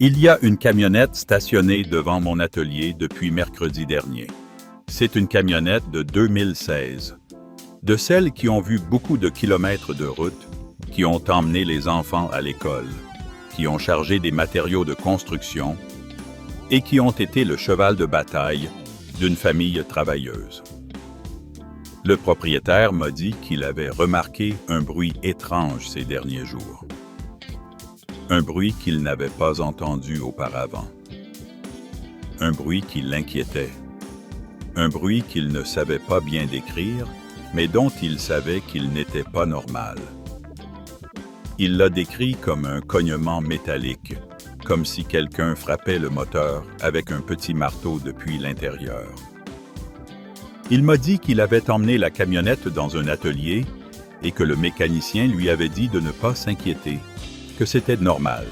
Il y a une camionnette stationnée devant mon atelier depuis mercredi dernier. C'est une camionnette de 2016. De celles qui ont vu beaucoup de kilomètres de route, qui ont emmené les enfants à l'école, qui ont chargé des matériaux de construction et qui ont été le cheval de bataille d'une famille travailleuse. Le propriétaire m'a dit qu'il avait remarqué un bruit étrange ces derniers jours. Un bruit qu'il n'avait pas entendu auparavant. Un bruit qui l'inquiétait. Un bruit qu'il ne savait pas bien décrire, mais dont il savait qu'il n'était pas normal. Il l'a décrit comme un cognement métallique, comme si quelqu'un frappait le moteur avec un petit marteau depuis l'intérieur. Il m'a dit qu'il avait emmené la camionnette dans un atelier et que le mécanicien lui avait dit de ne pas s'inquiéter, que c'était normal,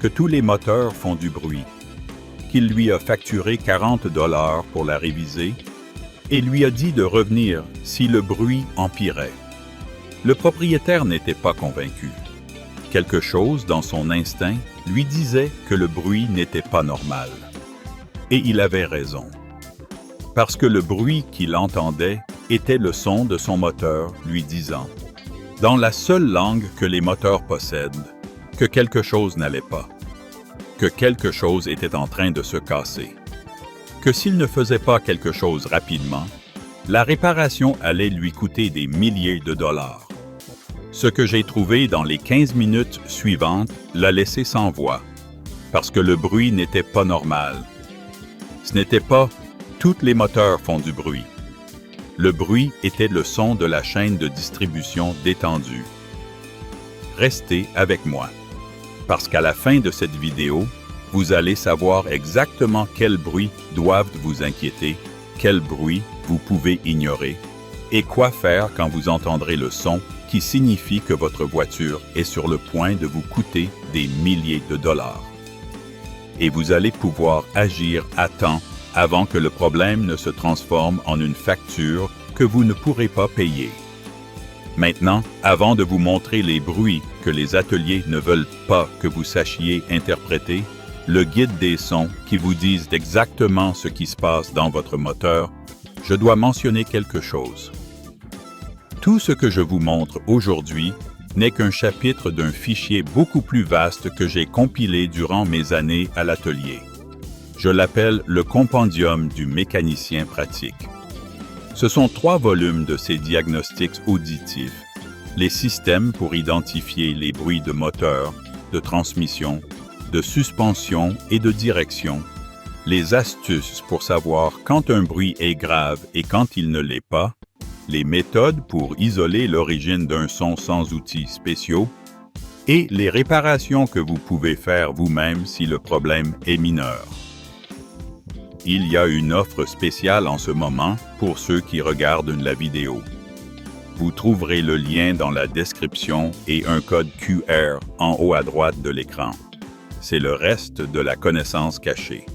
que tous les moteurs font du bruit, qu'il lui a facturé 40 $ pour la réviser et lui a dit de revenir si le bruit empirait. Le propriétaire n'était pas convaincu. Quelque chose dans son instinct lui disait que le bruit n'était pas normal. Et il avait raison. Parce que le bruit qu'il entendait était le son de son moteur lui disant, dans la seule langue que les moteurs possèdent, que quelque chose n'allait pas, que quelque chose était en train de se casser, que s'il ne faisait pas quelque chose rapidement, la réparation allait lui coûter des milliers de dollars. Ce que j'ai trouvé dans les 15 minutes suivantes l'a laissé sans voix, parce que le bruit n'était pas normal. Ce n'était pas « tous les moteurs font du bruit ». Le bruit était le son de la chaîne de distribution détendue. Restez avec moi, parce qu'à la fin de cette vidéo, vous allez savoir exactement quels bruits doivent vous inquiéter, quels bruits vous pouvez ignorer, et quoi faire quand vous entendrez le son qui signifie que votre voiture est sur le point de vous coûter des milliers de dollars. Et vous allez pouvoir agir à temps avant que le problème ne se transforme en une facture que vous ne pourrez pas payer. Maintenant, avant de vous montrer les bruits que les ateliers ne veulent pas que vous sachiez interpréter, le guide des sons qui vous disent exactement ce qui se passe dans votre moteur, je dois mentionner quelque chose. Tout ce que je vous montre aujourd'hui n'est qu'un chapitre d'un fichier beaucoup plus vaste que j'ai compilé durant mes années à l'atelier. Je l'appelle le compendium du mécanicien pratique. Ce sont 3 volumes de ces diagnostics auditifs, les systèmes pour identifier les bruits de moteur, de transmission, de suspension et de direction, les astuces pour savoir quand un bruit est grave et quand il ne l'est pas, les méthodes pour isoler l'origine d'un son sans outils spéciaux et les réparations que vous pouvez faire vous-même si le problème est mineur. Il y a une offre spéciale en ce moment pour ceux qui regardent la vidéo. Vous trouverez le lien dans la description et un code QR en haut à droite de l'écran. C'est le reste de la connaissance cachée.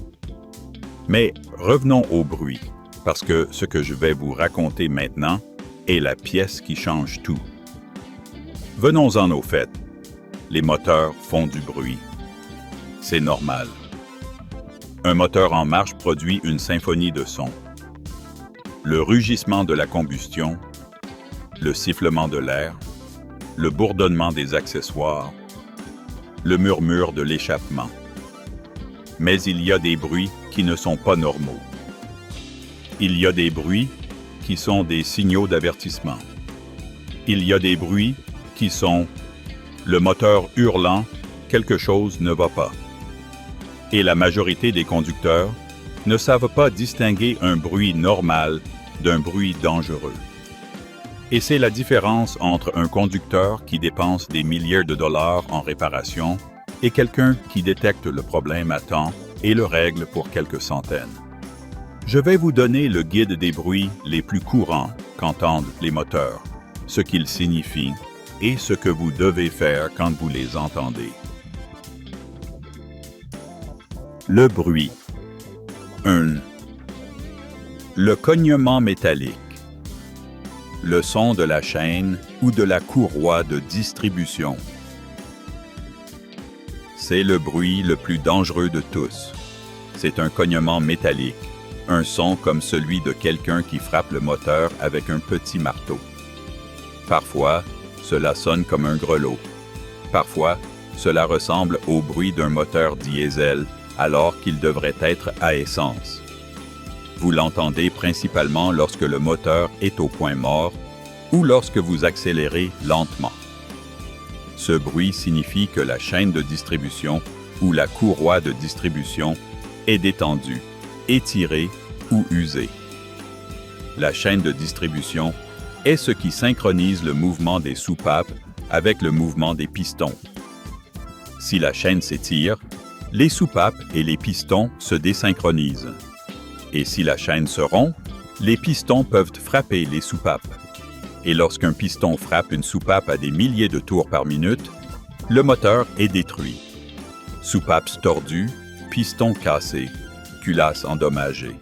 Mais revenons au bruit, parce que ce que je vais vous raconter maintenant est la pièce qui change tout. Venons-en au fait. Les moteurs font du bruit. C'est normal. Un moteur en marche produit une symphonie de sons. Le rugissement de la combustion, le sifflement de l'air, le bourdonnement des accessoires, le murmure de l'échappement. Mais il y a des bruits qui ne sont pas normaux. Il y a des bruits qui sont des signaux d'avertissement. Il y a des bruits qui sont le moteur hurlant, quelque chose ne va pas. Et la majorité des conducteurs ne savent pas distinguer un bruit normal d'un bruit dangereux. Et c'est la différence entre un conducteur qui dépense des milliers de dollars en réparation et quelqu'un qui détecte le problème à temps et le règle pour quelques centaines. Je vais vous donner le guide des bruits les plus courants qu'entendent les moteurs, ce qu'ils signifient et ce que vous devez faire quand vous les entendez. Le bruit. 1. Le cognement métallique. Le son de la chaîne ou de la courroie de distribution. C'est le bruit le plus dangereux de tous. C'est un cognement métallique, un son comme celui de quelqu'un qui frappe le moteur avec un petit marteau. Parfois, cela sonne comme un grelot. Parfois, cela ressemble au bruit d'un moteur diesel alors qu'il devrait être à essence. Vous l'entendez principalement lorsque le moteur est au point mort ou lorsque vous accélérez lentement. Ce bruit signifie que la chaîne de distribution ou la courroie de distribution est détendue, étirée ou usée. La chaîne de distribution est ce qui synchronise le mouvement des soupapes avec le mouvement des pistons. Si la chaîne s'étire, les soupapes et les pistons se désynchronisent. Et si la chaîne se rompt, les pistons peuvent frapper les soupapes. Et lorsqu'un piston frappe une soupape à des milliers de tours par minute, le moteur est détruit. Soupapes tordues, pistons cassés, culasse endommagée.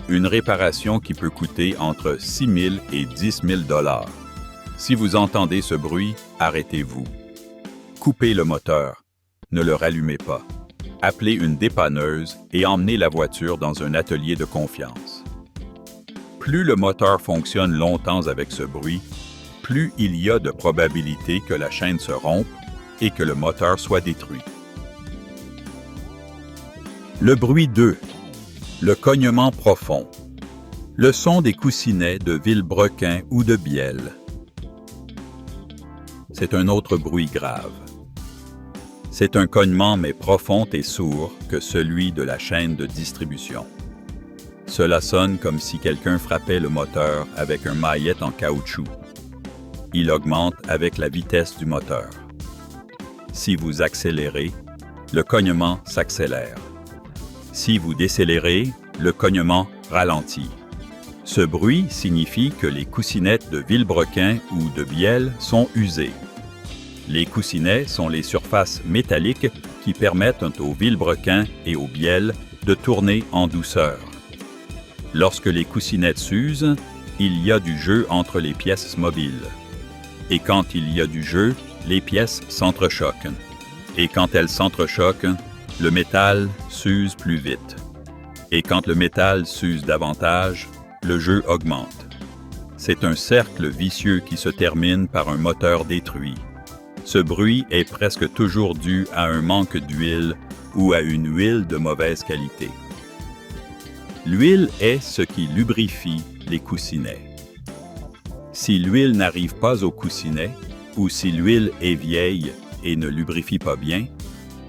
Une réparation qui peut coûter entre 6 000 et 10 000 $. Si vous entendez ce bruit, arrêtez-vous. Coupez le moteur. Ne le rallumez pas. Appelez une dépanneuse et emmenez la voiture dans un atelier de confiance. Plus le moteur fonctionne longtemps avec ce bruit, plus il y a de probabilité que la chaîne se rompe et que le moteur soit détruit. Le bruit 2. Le cognement profond. Le son des coussinets de vilebrequin ou de bielle. C'est un autre bruit grave. C'est un cognement mais profond et sourd que celui de la chaîne de distribution. Cela sonne comme si quelqu'un frappait le moteur avec un maillet en caoutchouc. Il augmente avec la vitesse du moteur. Si vous accélérez, le cognement s'accélère. Si vous décélérez, le cognement ralentit. Ce bruit signifie que les coussinettes de vilebrequin ou de bielle sont usées. Les coussinets sont les surfaces métalliques qui permettent aux vilebrequins et aux bielles de tourner en douceur. Lorsque les coussinettes s'usent, il y a du jeu entre les pièces mobiles. Et quand il y a du jeu, les pièces s'entrechoquent. Et quand elles s'entrechoquent, le métal s'use plus vite. Et quand le métal s'use davantage, le jeu augmente. C'est un cercle vicieux qui se termine par un moteur détruit. Ce bruit est presque toujours dû à un manque d'huile ou à une huile de mauvaise qualité. L'huile est ce qui lubrifie les coussinets. Si l'huile n'arrive pas aux coussinets, ou si l'huile est vieille et ne lubrifie pas bien,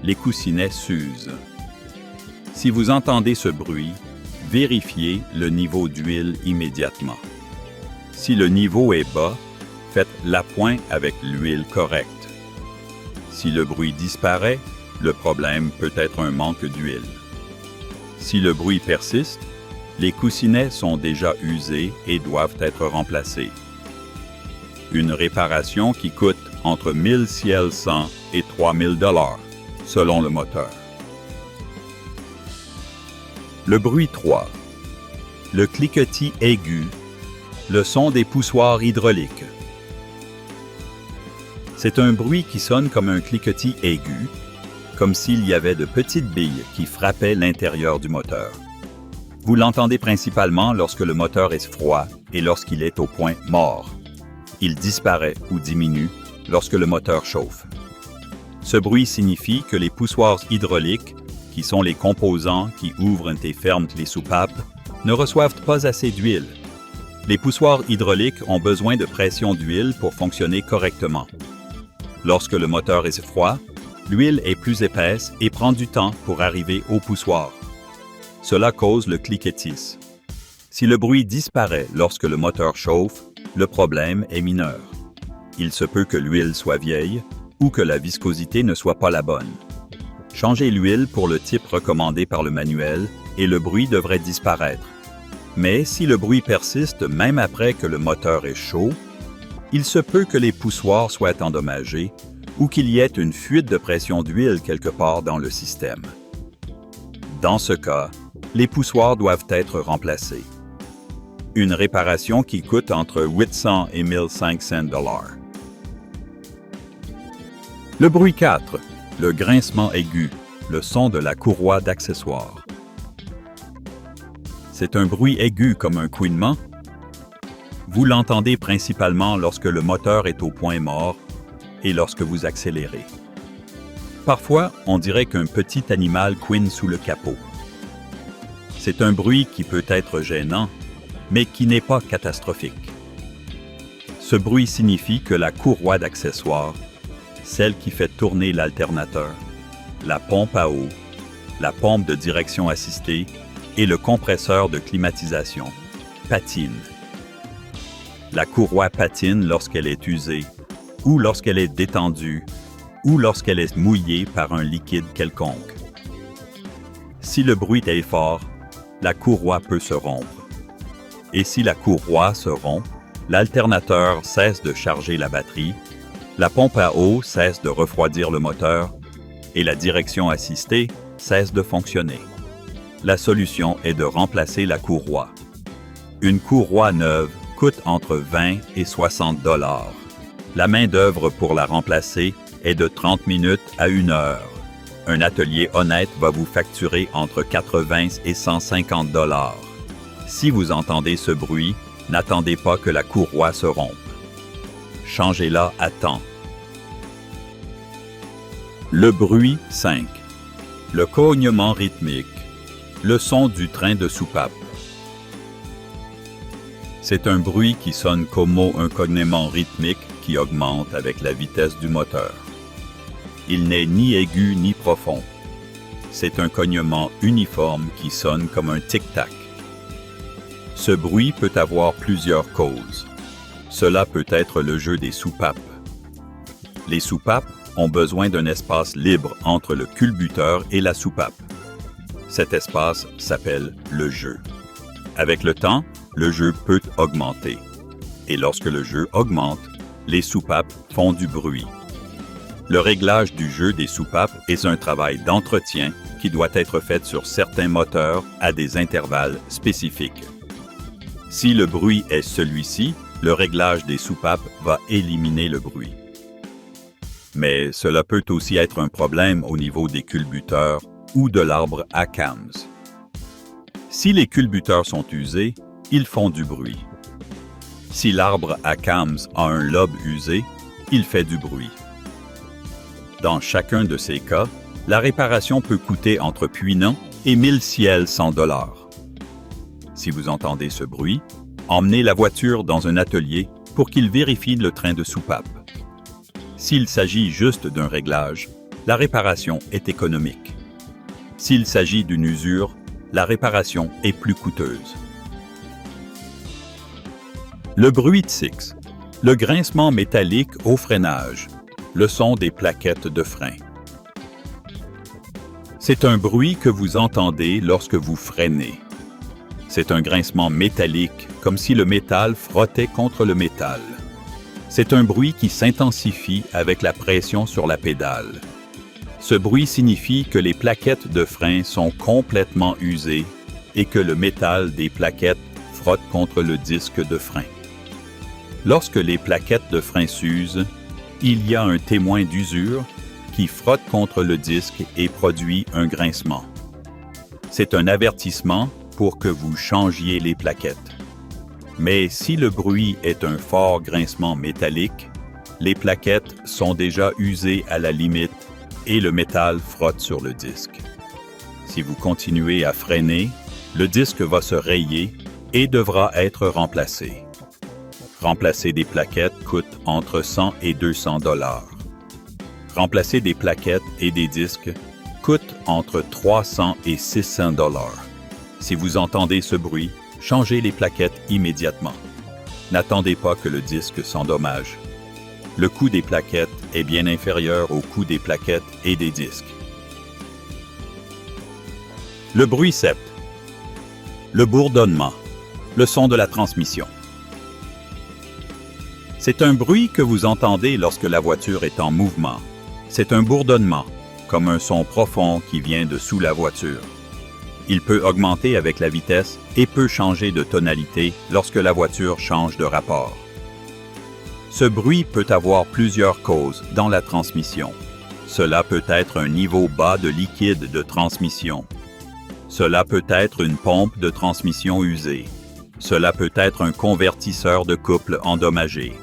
les coussinets s'usent. Si vous entendez ce bruit, vérifiez le niveau d'huile immédiatement. Si le niveau est bas, faites l'appoint avec l'huile correcte. Si le bruit disparaît, le problème peut être un manque d'huile. Si le bruit persiste, les coussinets sont déjà usés et doivent être remplacés. Une réparation qui coûte entre 1 600 et 3 000 $, selon le moteur. Le bruit 3. Le cliquetis aigu. Le son des poussoirs hydrauliques. C'est un bruit qui sonne comme un cliquetis aigu, comme s'il y avait de petites billes qui frappaient l'intérieur du moteur. Vous l'entendez principalement lorsque le moteur est froid et lorsqu'il est au point mort. Il disparaît ou diminue lorsque le moteur chauffe. Ce bruit signifie que les poussoirs hydrauliques, qui sont les composants qui ouvrent et ferment les soupapes, ne reçoivent pas assez d'huile. Les poussoirs hydrauliques ont besoin de pression d'huile pour fonctionner correctement. Lorsque le moteur est froid, l'huile est plus épaisse et prend du temps pour arriver au poussoir. Cela cause le cliquetis. Si le bruit disparaît lorsque le moteur chauffe, le problème est mineur. Il se peut que l'huile soit vieille ou que la viscosité ne soit pas la bonne. Changez l'huile pour le type recommandé par le manuel et le bruit devrait disparaître. Mais si le bruit persiste même après que le moteur est chaud, il se peut que les poussoirs soient endommagés ou qu'il y ait une fuite de pression d'huile quelque part dans le système. Dans ce cas, les poussoirs doivent être remplacés. Une réparation qui coûte entre 800 et 1 500 $. Le bruit 4. Le grincement aigu, le son de la courroie d'accessoires. C'est un bruit aigu comme un couinement. Vous l'entendez principalement lorsque le moteur est au point mort et lorsque vous accélérez. Parfois, on dirait qu'un petit animal couine sous le capot. C'est un bruit qui peut être gênant, mais qui n'est pas catastrophique. Ce bruit signifie que la courroie d'accessoires, celle qui fait tourner l'alternateur, la pompe à eau, la pompe de direction assistée et le compresseur de climatisation patine. La courroie patine lorsqu'elle est usée, ou lorsqu'elle est détendue, ou lorsqu'elle est mouillée par un liquide quelconque. Si le bruit est fort, la courroie peut se rompre. Et si la courroie se rompt, l'alternateur cesse de charger la batterie, la pompe à eau cesse de refroidir le moteur et la direction assistée cesse de fonctionner. La solution est de remplacer la courroie. Une courroie neuve coûte entre 20 et 60 $. La main-d'œuvre pour la remplacer est de 30 minutes à 1 heure. Un atelier honnête va vous facturer entre 80 et 150 $. Si vous entendez ce bruit, n'attendez pas que la courroie se rompe. Changez-la à temps. Le bruit 5. Le cognement rythmique. Le son du train de soupape. C'est un bruit qui sonne comme un cognement rythmique qui augmente avec la vitesse du moteur. Il n'est ni aigu ni profond. C'est un cognement uniforme qui sonne comme un tic-tac. Ce bruit peut avoir plusieurs causes. Cela peut être le jeu des soupapes. Les soupapes ont besoin d'un espace libre entre le culbuteur et la soupape. Cet espace s'appelle le jeu. Avec le temps, le jeu peut augmenter. Et lorsque le jeu augmente, les soupapes font du bruit. Le réglage du jeu des soupapes est un travail d'entretien qui doit être fait sur certains moteurs à des intervalles spécifiques. Si le bruit est celui-ci, le réglage des soupapes va éliminer le bruit. Mais cela peut aussi être un problème au niveau des culbuteurs ou de l'arbre à cams. Si les culbuteurs sont usés, ils font du bruit. Si l'arbre à cams a un lobe usé, il fait du bruit. Dans chacun de ces cas, la réparation peut coûter entre puinant et 1100 $. Si vous entendez ce bruit, emmenez la voiture dans un atelier pour qu'il vérifie le train de soupape. S'il s'agit juste d'un réglage, la réparation est économique. S'il s'agit d'une usure, la réparation est plus coûteuse. Le bruit de 6. Le grincement métallique au freinage. Le son des plaquettes de frein. C'est un bruit que vous entendez lorsque vous freinez. C'est un grincement métallique, comme si le métal frottait contre le métal. C'est un bruit qui s'intensifie avec la pression sur la pédale. Ce bruit signifie que les plaquettes de frein sont complètement usées et que le métal des plaquettes frotte contre le disque de frein. Lorsque les plaquettes de frein s'usent, il y a un témoin d'usure qui frotte contre le disque et produit un grincement. C'est un avertissement pour que vous changiez les plaquettes. Mais si le bruit est un fort grincement métallique, les plaquettes sont déjà usées à la limite et le métal frotte sur le disque. Si vous continuez à freiner, le disque va se rayer et devra être remplacé. Remplacer des plaquettes coûte entre 100 et 200 $. Remplacer des plaquettes et des disques coûte entre 300 et 600 $. Si vous entendez ce bruit, changez les plaquettes immédiatement. N'attendez pas que le disque s'endommage. Le coût des plaquettes est bien inférieur au coût des plaquettes et des disques. Le bruit 7. Le bourdonnement. Le son de la transmission. C'est un bruit que vous entendez lorsque la voiture est en mouvement. C'est un bourdonnement, comme un son profond qui vient de sous la voiture. Il peut augmenter avec la vitesse et peut changer de tonalité lorsque la voiture change de rapport. Ce bruit peut avoir plusieurs causes dans la transmission. Cela peut être un niveau bas de liquide de transmission. Cela peut être une pompe de transmission usée. Cela peut être un convertisseur de couple endommagé.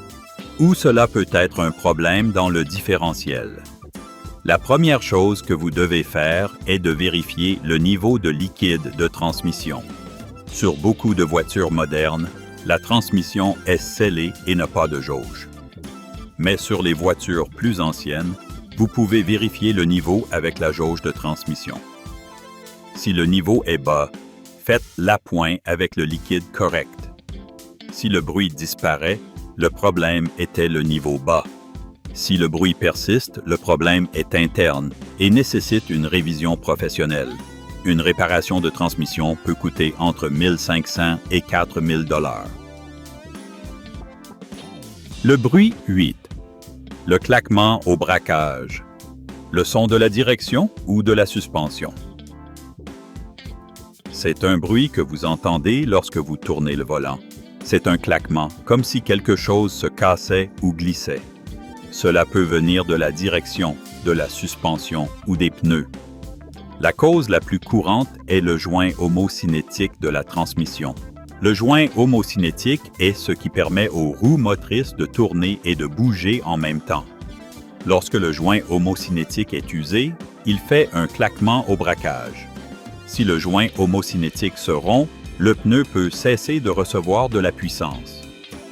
Ou cela peut être un problème dans le différentiel. La première chose que vous devez faire est de vérifier le niveau de liquide de transmission. Sur beaucoup de voitures modernes, la transmission est scellée et n'a pas de jauge. Mais sur les voitures plus anciennes, vous pouvez vérifier le niveau avec la jauge de transmission. Si le niveau est bas, faites l'appoint avec le liquide correct. Si le bruit disparaît, le problème était le niveau bas. Si le bruit persiste, le problème est interne et nécessite une révision professionnelle. Une réparation de transmission peut coûter entre 1 500 et 4 000 $. Le bruit 8. Le claquement au braquage. Le son de la direction ou de la suspension. C'est un bruit que vous entendez lorsque vous tournez le volant. C'est un claquement, comme si quelque chose se cassait ou glissait. Cela peut venir de la direction, de la suspension ou des pneus. La cause la plus courante est le joint homocinétique de la transmission. Le joint homocinétique est ce qui permet aux roues motrices de tourner et de bouger en même temps. Lorsque le joint homocinétique est usé, il fait un claquement au braquage. Si le joint homocinétique se rompt, le pneu peut cesser de recevoir de la puissance.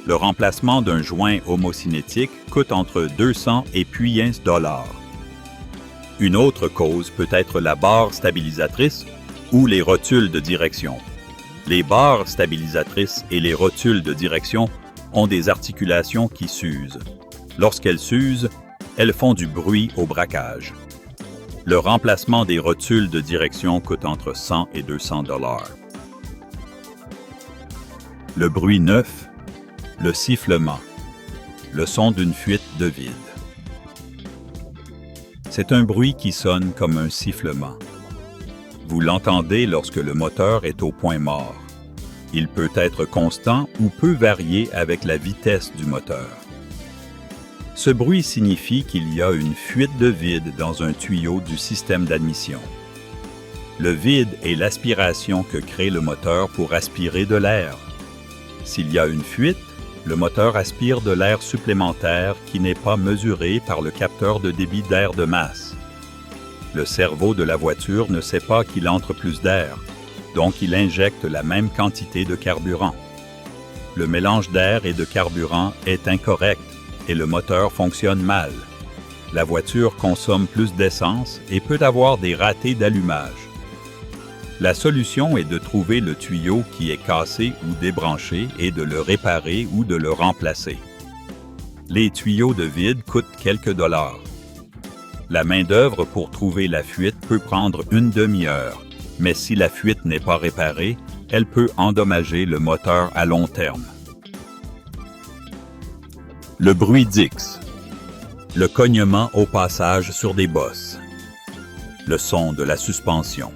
Le remplacement d'un joint homocinétique coûte entre 200 et puis $. Une autre cause peut être la barre stabilisatrice ou les rotules de direction. Les barres stabilisatrices et les rotules de direction ont des articulations qui s'usent. Lorsqu'elles s'usent, elles font du bruit au braquage. Le remplacement des rotules de direction coûte entre 100 et 200 $. Le bruit 9. Le sifflement. Le son d'une fuite de vide. C'est un bruit qui sonne comme un sifflement. Vous l'entendez lorsque le moteur est au point mort. Il peut être constant ou peut varier avec la vitesse du moteur. Ce bruit signifie qu'il y a une fuite de vide dans un tuyau du système d'admission. Le vide est l'aspiration que crée le moteur pour aspirer de l'air. S'il y a une fuite, le moteur aspire de l'air supplémentaire qui n'est pas mesuré par le capteur de débit d'air de masse. Le cerveau de la voiture ne sait pas qu'il entre plus d'air, donc il injecte la même quantité de carburant. Le mélange d'air et de carburant est incorrect et le moteur fonctionne mal. La voiture consomme plus d'essence et peut avoir des ratés d'allumage. La solution est de trouver le tuyau qui est cassé ou débranché et de le réparer ou de le remplacer. Les tuyaux de vide coûtent quelques dollars. La main-d'œuvre pour trouver la fuite peut prendre une demi-heure, mais si la fuite n'est pas réparée, elle peut endommager le moteur à long terme. Le bruit d'X. Le cognement au passage sur des bosses. Le son de la suspension.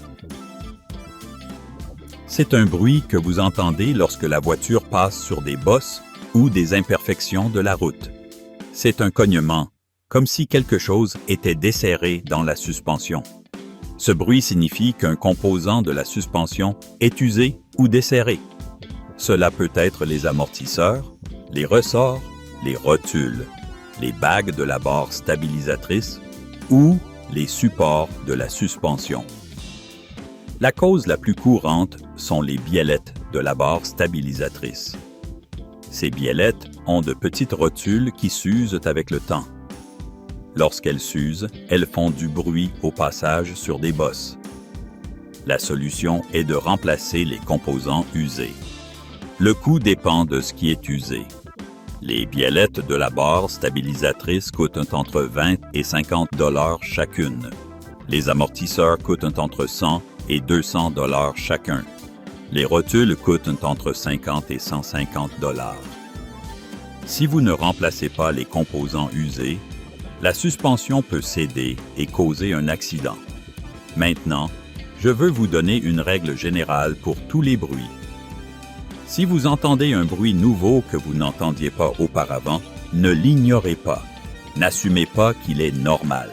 C'est un bruit que vous entendez lorsque la voiture passe sur des bosses ou des imperfections de la route. C'est un cognement, comme si quelque chose était desserré dans la suspension. Ce bruit signifie qu'un composant de la suspension est usé ou desserré. Cela peut être les amortisseurs, les ressorts, les rotules, les bagues de la barre stabilisatrice ou les supports de la suspension. La cause la plus courante sont les biellettes de la barre stabilisatrice. Ces biellettes ont de petites rotules qui s'usent avec le temps. Lorsqu'elles s'usent, elles font du bruit au passage sur des bosses. La solution est de remplacer les composants usés. Le coût dépend de ce qui est usé. Les biellettes de la barre stabilisatrice coûtent entre 20 et 50 $ chacune. Les amortisseurs coûtent entre 100 et 200 $ chacun. Les rotules coûtent entre 50 et 150 $. Si vous ne remplacez pas les composants usés, la suspension peut céder et causer un accident. Maintenant, je veux vous donner une règle générale pour tous les bruits. Si vous entendez un bruit nouveau que vous n'entendiez pas auparavant, ne l'ignorez pas. N'assumez pas qu'il est normal.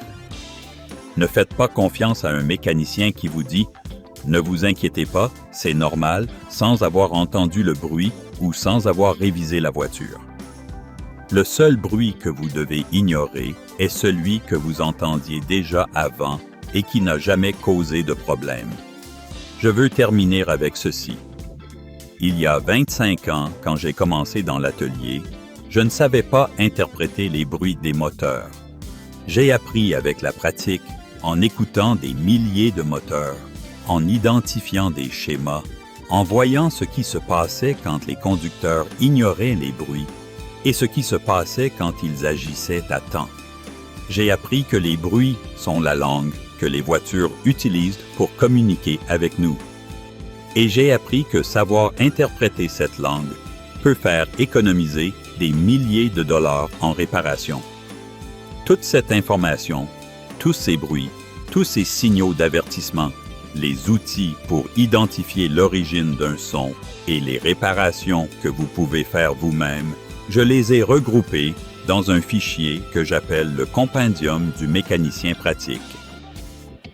Ne faites pas confiance à un mécanicien qui vous dit « Ne vous inquiétez pas, c'est normal » sans avoir entendu le bruit ou sans avoir révisé la voiture. Le seul bruit que vous devez ignorer est celui que vous entendiez déjà avant et qui n'a jamais causé de problème. Je veux terminer avec ceci. Il y a 25 ans, quand j'ai commencé dans l'atelier, je ne savais pas interpréter les bruits des moteurs. J'ai appris avec la pratique, en écoutant des milliers de moteurs, en identifiant des schémas, en voyant ce qui se passait quand les conducteurs ignoraient les bruits et ce qui se passait quand ils agissaient à temps. J'ai appris que les bruits sont la langue que les voitures utilisent pour communiquer avec nous. Et j'ai appris que savoir interpréter cette langue peut faire économiser des milliers de dollars en réparation. Toute cette information, tous ces bruits, tous ces signaux d'avertissement, les outils pour identifier l'origine d'un son et les réparations que vous pouvez faire vous-même, je les ai regroupés dans un fichier que j'appelle le Compendium du mécanicien pratique.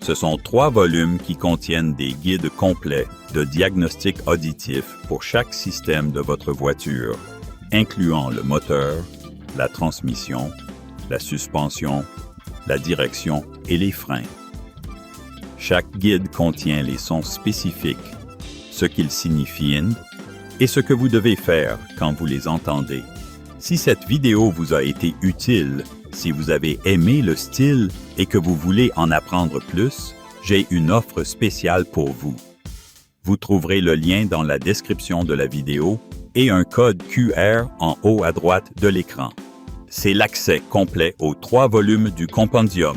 Ce sont 3 volumes qui contiennent des guides complets de diagnostic auditif pour chaque système de votre voiture, incluant le moteur, la transmission, la suspension, la direction et les freins. Chaque guide contient les sons spécifiques, ce qu'ils signifient et ce que vous devez faire quand vous les entendez. Si cette vidéo vous a été utile, si vous avez aimé le style et que vous voulez en apprendre plus, j'ai une offre spéciale pour vous. Vous trouverez le lien dans la description de la vidéo et un code QR en haut à droite de l'écran. C'est l'accès complet aux 3 volumes du Compendium.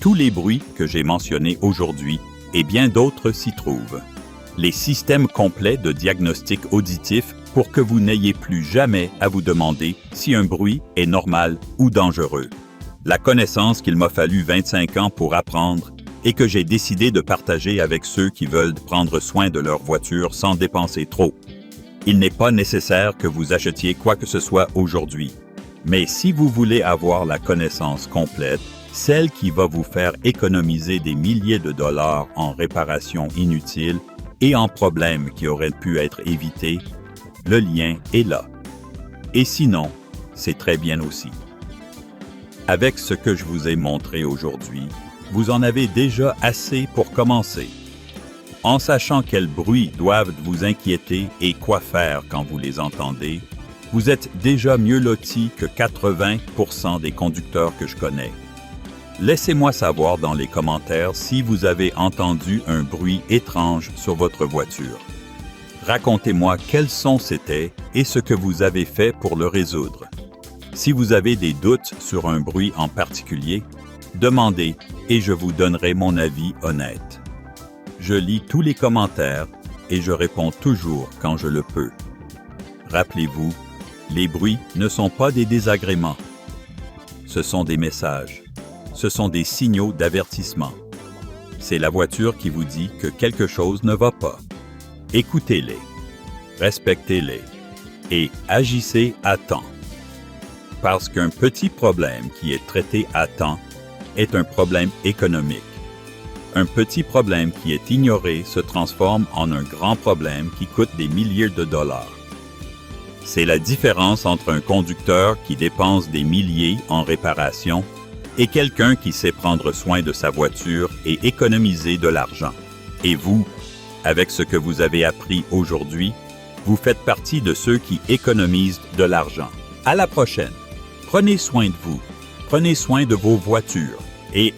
Tous les bruits que j'ai mentionnés aujourd'hui et bien d'autres s'y trouvent. Les systèmes complets de diagnostic auditif pour que vous n'ayez plus jamais à vous demander si un bruit est normal ou dangereux. La connaissance qu'il m'a fallu 25 ans pour apprendre et que j'ai décidé de partager avec ceux qui veulent prendre soin de leur voiture sans dépenser trop. Il n'est pas nécessaire que vous achetiez quoi que ce soit aujourd'hui. Mais si vous voulez avoir la connaissance complète, celle qui va vous faire économiser des milliers de dollars en réparations inutiles et en problèmes qui auraient pu être évités, le lien est là. Et sinon, c'est très bien aussi. Avec ce que je vous ai montré aujourd'hui, vous en avez déjà assez pour commencer. En sachant quels bruits doivent vous inquiéter et quoi faire quand vous les entendez, vous êtes déjà mieux lotis que 80% des conducteurs que je connais. Laissez-moi savoir dans les commentaires si vous avez entendu un bruit étrange sur votre voiture. Racontez-moi quel son c'était et ce que vous avez fait pour le résoudre. Si vous avez des doutes sur un bruit en particulier, demandez et je vous donnerai mon avis honnête. Je lis tous les commentaires et je réponds toujours quand je le peux. Rappelez-vous, les bruits ne sont pas des désagréments. Ce sont des messages. Ce sont des signaux d'avertissement. C'est la voiture qui vous dit que quelque chose ne va pas. Écoutez-les, respectez-les et agissez à temps. Parce qu'un petit problème qui est traité à temps est un problème économique. Un petit problème qui est ignoré se transforme en un grand problème qui coûte des milliers de dollars. C'est la différence entre un conducteur qui dépense des milliers en réparation et quelqu'un qui sait prendre soin de sa voiture et économiser de l'argent. Et vous, avec ce que vous avez appris aujourd'hui, vous faites partie de ceux qui économisent de l'argent. À la prochaine. Prenez soin de vous. Prenez soin de vos voitures. Et